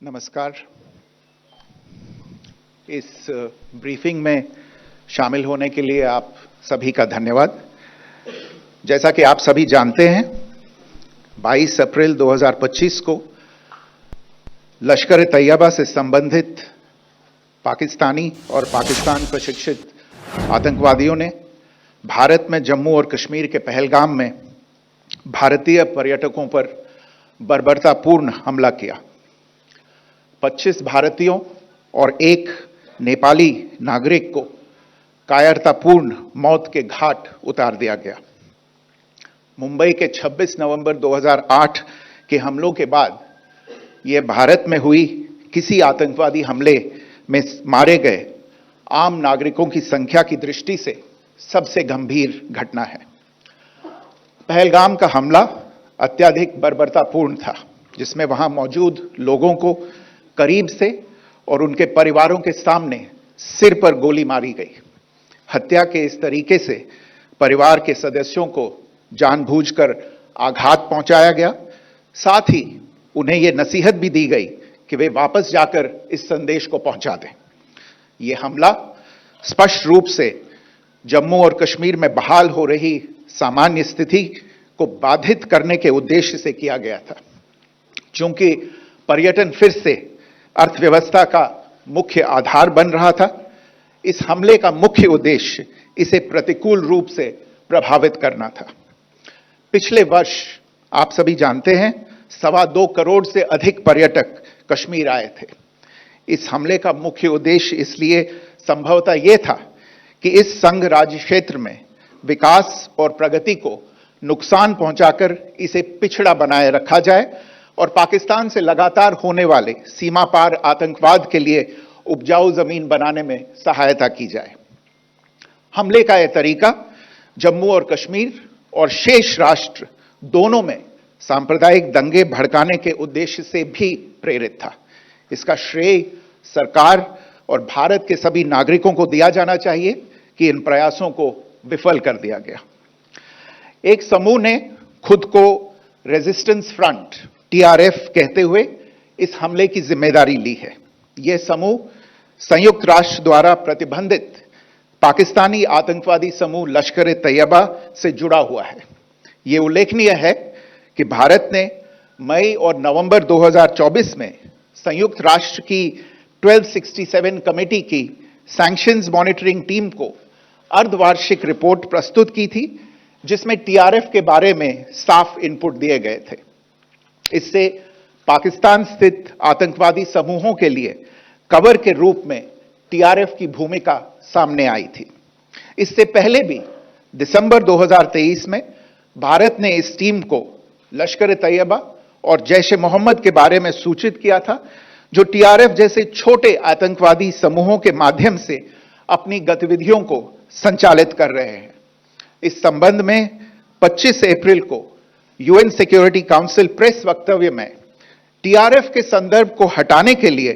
नमस्कार। इस ब्रीफिंग में शामिल होने के लिए आप सभी का धन्यवाद। जैसा कि आप सभी जानते हैं, 22 अप्रैल 2025 को लश्कर ए तैयबा से संबंधित पाकिस्तानी और पाकिस्तान प्रशिक्षित आतंकवादियों ने भारत में जम्मू और कश्मीर के पहलगाम में भारतीय पर्यटकों पर बर्बरतापूर्ण हमला किया। 25 भारतीयों और एक नेपाली नागरिक को कायरतापूर्ण मौत के घाट उतार दिया गया। मुंबई के 26 नवंबर 2008 के हमलों के बाद यह भारत में हुई किसी आतंकवादी हमले में मारे गए आम नागरिकों की संख्या की दृष्टि से सबसे गंभीर घटना है। पहलगाम का हमला अत्यधिक बर्बरतापूर्ण था, जिसमें वहां मौजूद लोगों को करीब से और उनके परिवारों के सामने सिर पर गोली मारी गई। हत्या के इस तरीके से परिवार के सदस्यों को जानबूझकर आघात पहुंचाया गया। साथ ही उन्हें यह नसीहत भी दी गई कि वे वापस जाकर इस संदेश को पहुंचा दें। यह हमला स्पष्ट रूप से जम्मू और कश्मीर में बहाल हो रही सामान्य स्थिति को बाधित करने के उद्देश्य से किया गया था। चूंकि पर्यटन फिर से अर्थव्यवस्था का मुख्य आधार बन रहा था, इस हमले का मुख्य उद्देश्य इसे प्रतिकूल रूप से प्रभावित करना था। पिछले वर्ष आप सभी जानते हैं, 2.25 करोड़ से अधिक पर्यटक कश्मीर आए थे। इस हमले का मुख्य उद्देश्य इसलिए संभवतः यह था कि इस संघ राज्य क्षेत्र में विकास और प्रगति को नुकसान पहुंचाकर इसे पिछड़ा बनाए रखा जाए और पाकिस्तान से लगातार होने वाले सीमा पार आतंकवाद के लिए उपजाऊ जमीन बनाने में सहायता की जाए। हमले का यह तरीका जम्मू और कश्मीर और शेष राष्ट्र दोनों में सांप्रदायिक दंगे भड़काने के उद्देश्य से भी प्रेरित था। इसका श्रेय सरकार और भारत के सभी नागरिकों को दिया जाना चाहिए कि इन प्रयासों को विफल कर दिया गया। एक समूह ने खुद को रेजिस्टेंस फ्रंट TRF कहते हुए इस हमले की जिम्मेदारी ली है। यह समूह संयुक्त राष्ट्र द्वारा प्रतिबंधित पाकिस्तानी आतंकवादी समूह लश्कर ए तैयबा से जुड़ा हुआ है। यह उल्लेखनीय है कि भारत ने मई और नवंबर 2024 में संयुक्त राष्ट्र की 1267 कमेटी की सैंक्शंस मॉनिटरिंग टीम को अर्धवार्षिक रिपोर्ट प्रस्तुत की थी, जिसमें TRF के बारे में साफ इनपुट दिए गए थे। इससे पाकिस्तान स्थित आतंकवादी समूहों के लिए कवर के रूप में टीआरएफ की भूमिका सामने आई थी। इससे पहले भी दिसंबर 2023 में भारत ने इस टीम को लश्कर-ए-तैयबा और जैश-ए-मोहम्मद के बारे में सूचित किया था, जो टीआरएफ जैसे छोटे आतंकवादी समूहों के माध्यम से अपनी गतिविधियों को संचालित कर रहे हैं। इस संबंध में 25 अप्रैल को यूएन सिक्योरिटी काउंसिल प्रेस वक्तव्य में टीआरएफ के संदर्भ को हटाने के लिए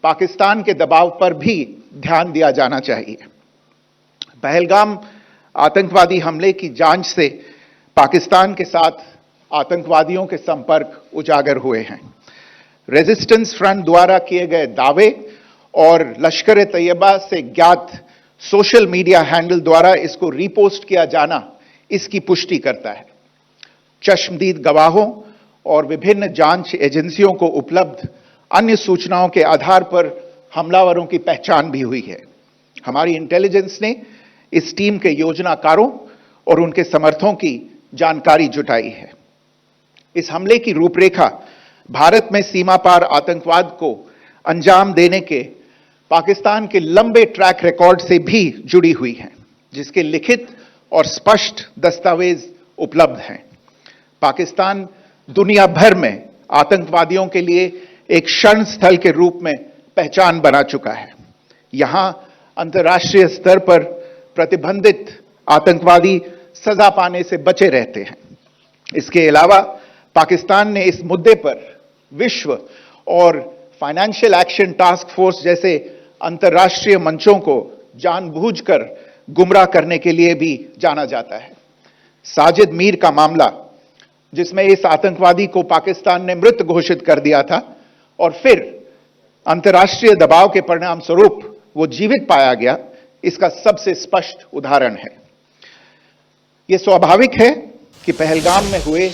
पाकिस्तान के दबाव पर भी ध्यान दिया जाना चाहिए। पहलगाम आतंकवादी हमले की जांच से पाकिस्तान के साथ आतंकवादियों के संपर्क उजागर हुए हैं। रेजिस्टेंस फ्रंट द्वारा किए गए दावे और लश्कर-ए-तैयबा से ज्ञात सोशल मीडिया हैंडल द्वारा इसको रीपोस्ट किया जाना इसकी पुष्टि करता है। चश्मदीद गवाहों और विभिन्न जांच एजेंसियों को उपलब्ध अन्य सूचनाओं के आधार पर हमलावरों की पहचान भी हुई है। हमारी इंटेलिजेंस ने इस टीम के योजनाकारों और उनके समर्थकों की जानकारी जुटाई है। इस हमले की रूपरेखा भारत में सीमा पार आतंकवाद को अंजाम देने के पाकिस्तान के लंबे ट्रैक रिकॉर्ड से भी जुड़ी हुई है, जिसके लिखित और स्पष्ट दस्तावेज उपलब्ध हैं। पाकिस्तान दुनिया भर में आतंकवादियों के लिए एक शरण स्थल के रूप में पहचान बना चुका है। यहां अंतर्राष्ट्रीय स्तर पर प्रतिबंधित आतंकवादी सजा पाने से बचे रहते हैं। इसके अलावा पाकिस्तान ने इस मुद्दे पर विश्व और फाइनेंशियल एक्शन टास्क फोर्स जैसे अंतर्राष्ट्रीय मंचों को जानबूझकर गुमराह करने के लिए भी जाना जाता है। साजिद मीर का मामला, जिसमें इस आतंकवादी को पाकिस्तान ने मृत घोषित कर दिया था और फिर अंतर्राष्ट्रीय दबाव के परिणाम स्वरूप वो जीवित पाया गया, इसका सबसे स्पष्ट उदाहरण है। यह स्वाभाविक है कि पहलगाम में हुए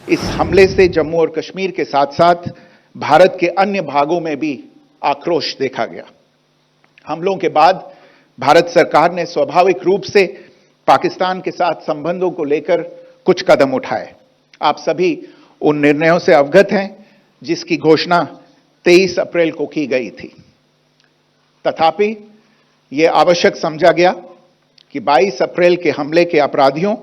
इस हमले से जम्मू और कश्मीर के साथ साथ भारत के अन्य भागों में भी आक्रोश देखा गया। हमलों के बाद भारत सरकार ने स्वाभाविक रूप से पाकिस्तान के साथ संबंधों को लेकर कुछ कदम उठाए। आप सभी उन निर्णयों से अवगत हैं जिसकी घोषणा 23 अप्रैल को की गई थी। तथापि यह आवश्यक समझा गया कि 22 अप्रैल के हमले के अपराधियों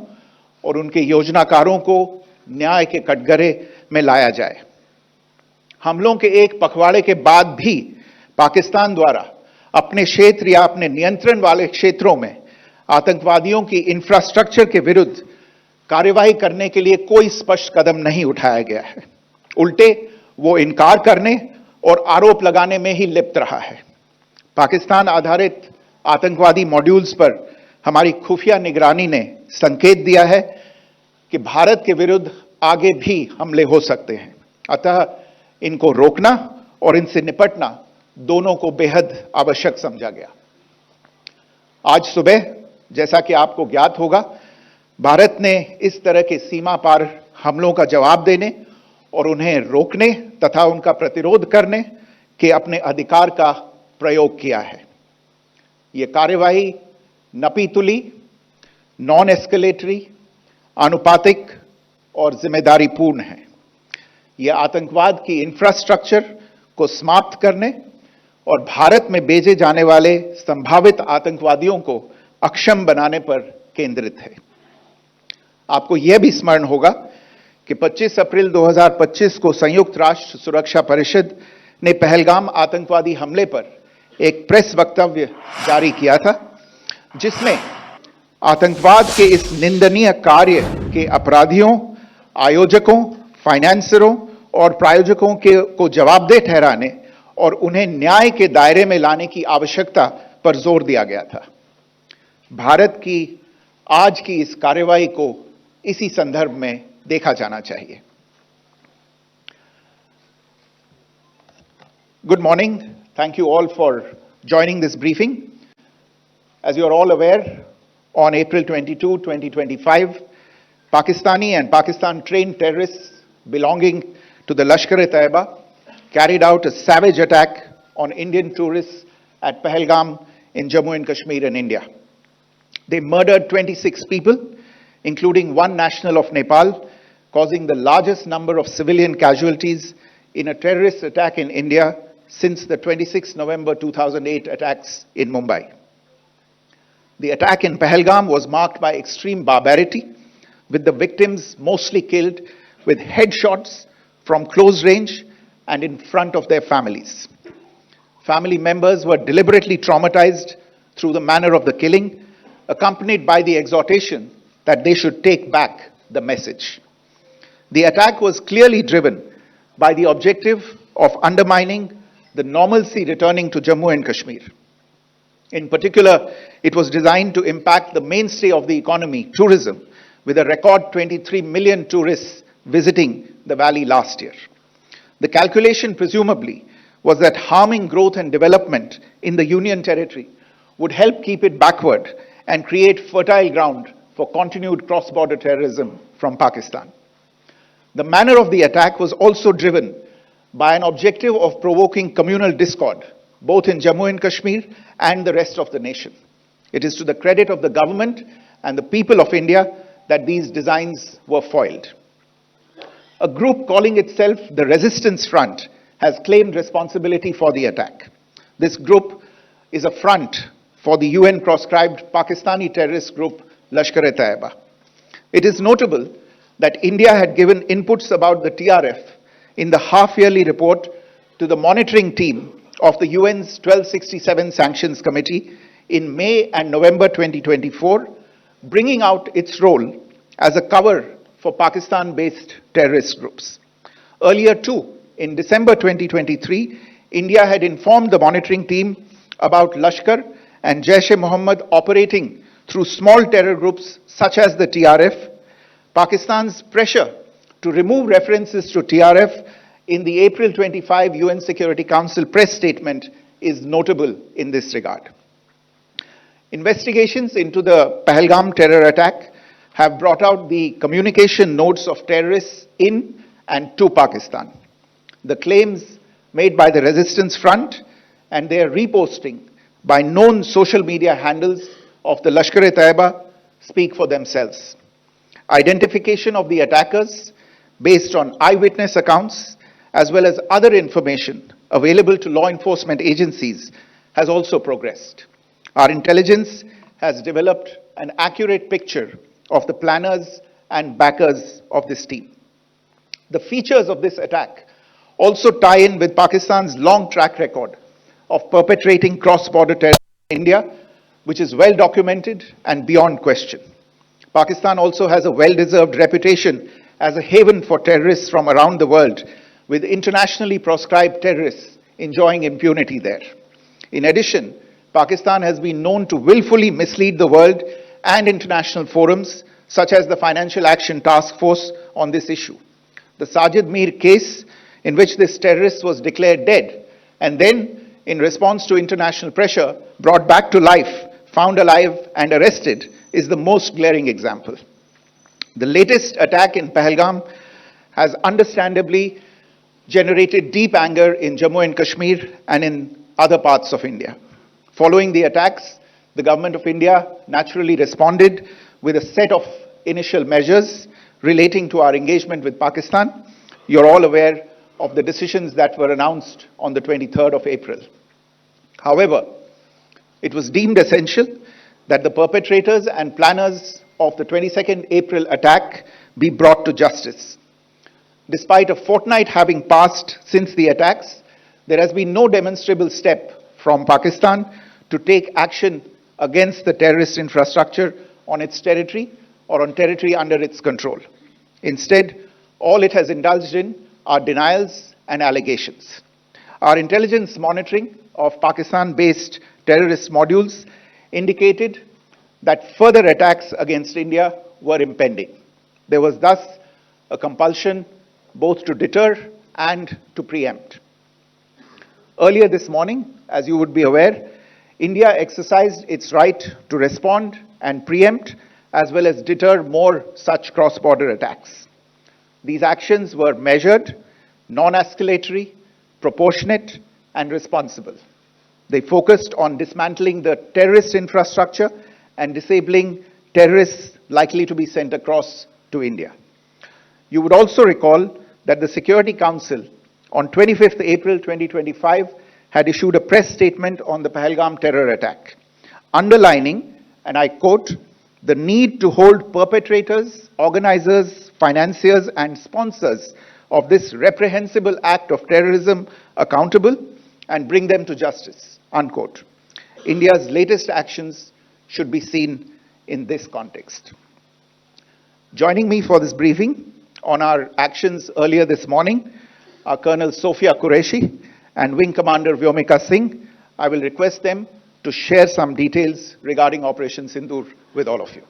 और उनके योजनाकारों को न्याय के कटघरे में लाया जाए। हमलों के एक पखवाड़े के बाद भी पाकिस्तान द्वारा अपने क्षेत्र या अपने नियंत्रण वाले क्षेत्रों में आतंकवादियों की इंफ्रास्ट्रक्चर के विरुद्ध कार्रवाई करने के लिए कोई स्पष्ट कदम नहीं उठाया गया है। उल्टे वो इनकार करने और आरोप लगाने में ही लिप्त रहा है। पाकिस्तान आधारित आतंकवादी मॉड्यूल्स पर हमारी खुफिया निगरानी ने संकेत दिया है कि भारत के विरुद्ध आगे भी हमले हो सकते हैं। अतः इनको रोकना और इनसे निपटना दोनों को बेहद आवश्यक समझा गया। आज सुबह, जैसा कि आपको ज्ञात होगा, भारत ने इस तरह के सीमा पार हमलों का जवाब देने और उन्हें रोकने तथा उनका प्रतिरोध करने के अपने अधिकार का प्रयोग किया है। यह कार्यवाही नपीतुली, नॉन एस्केलेटरी, आनुपातिक और जिम्मेदारीपूर्ण है। यह आतंकवाद की इंफ्रास्ट्रक्चर को समाप्त करने और भारत में भेजे जाने वाले संभावित आतंकवादियों को अक्षम बनाने पर केंद्रित है। आपको यह भी स्मरण होगा कि 25 अप्रैल 2025 को संयुक्त राष्ट्र सुरक्षा परिषद ने पहलगाम आतंकवादी हमले पर एक प्रेस वक्तव्य जारी किया था, जिसमें आतंकवाद के इस निंदनीय कार्य के अपराधियों, आयोजकों, फाइनेंसरों और प्रायोजकों को जवाबदेह ठहराने और उन्हें न्याय के दायरे में लाने की आवश्यकता पर जोर दिया गया था। भारत की आज की इस कार्रवाई को इसी संदर्भ में देखा जाना चाहिए। Good morning. Thank you all for joining this briefing. As you are all aware, on April 22, 2025, Pakistani and Pakistan-trained terrorists belonging to the Lashkar-e-Taiba carried out a savage attack on Indian tourists at Pahalgam in Jammu and Kashmir in India. They murdered 26 people, including one national of Nepal, causing the largest number of civilian casualties in a terrorist attack in India since the 26 November 2008 attacks in Mumbai. The attack in Pahalgam was marked by extreme barbarity, with the victims mostly killed with headshots from close range and in front of their families. Family members were deliberately traumatized through the manner of the killing, accompanied by the exhortation that they should take back the message. The attack was clearly driven by the objective of undermining the normalcy returning to Jammu and Kashmir. In particular, it was designed to impact the mainstay of the economy, tourism, with a record 23 million tourists visiting the valley last year. The calculation, presumably, was that harming growth and development in the Union Territory would help keep it backward and create fertile ground for continued cross-border terrorism from Pakistan. The manner of the attack was also driven by an objective of provoking communal discord, both in Jammu and Kashmir and the rest of the nation. It is to the credit of the government and the people of India that these designs were foiled. A group calling itself the Resistance Front has claimed responsibility for the attack. This group is a front for the UN-proscribed Pakistani terrorist group Lashkar-e-Taiba. It is notable that India had given inputs about the TRF in the half-yearly report to the monitoring team of the UN's 1267 Sanctions Committee in May and November 2024, bringing out its role as a cover for Pakistan-based terrorist groups. Earlier too, in December 2023, India had informed the monitoring team about Lashkar and Jaish-e-Mohammed operating through small terror groups such as the TRF. Pakistan's pressure to remove references to TRF in the April 25 UN Security Council press statement is notable in this regard. Investigations into the Pahalgam terror attack have brought out the communication notes of terrorists in and to Pakistan. The claims made by the Resistance Front and their reposting by known social media handles of the Lashkar-e-Taiba speak for themselves. Identification of the attackers based on eyewitness accounts as well as other information available to law enforcement agencies has also progressed. Our intelligence has developed an accurate picture of the planners and backers of this team. The features of this attack also tie in with Pakistan's long track record of perpetrating cross-border terror in India, which is well documented and beyond question. Pakistan also has a well-deserved reputation as a haven for terrorists from around the world, with internationally proscribed terrorists enjoying impunity there. In addition, Pakistan has been known to willfully mislead the world and international forums, such as the Financial Action Task Force, on this issue. The Sajid Mir case, in which this terrorist was declared dead and then, in response to international pressure, brought back to life, found alive and arrested, is the most glaring example. The latest attack in Pahalgam has understandably generated deep anger in Jammu and Kashmir and in other parts of India. Following the attacks, the government of India naturally responded with a set of initial measures relating to our engagement with Pakistan. You're all aware of the decisions that were announced on the 23rd of April. However, it was deemed essential that the perpetrators and planners of the 22nd April attack be brought to justice. Despite a fortnight having passed since the attacks, there has been no demonstrable step from Pakistan to take action against the terrorist infrastructure on its territory or on territory under its control. Instead, all it has indulged in are denials and allegations. Our intelligence monitoring of Pakistan-based terrorist modules indicated that further attacks against India were impending. There was thus a compulsion both to deter and to preempt. Earlier this morning, as you would be aware, India exercised its right to respond and preempt as well as deter more such cross-border attacks. These actions were measured, non-escalatory, proportionate, and responsible. They focused on dismantling the terrorist infrastructure and disabling terrorists likely to be sent across to India. You would also recall that the Security Council on 25th April 2025 had issued a press statement on the Pahalgam terror attack, underlining, and I quote, the need to hold perpetrators, organizers, financiers, and sponsors of this reprehensible act of terrorism accountable and bring them to justice, unquote. India's latest actions should be seen in this context. Joining me for this briefing on our actions earlier this morning are Colonel Sophia Qureshi and Wing Commander Vyomika Singh. I will request them to share some details regarding Operation Sindoor with all of you.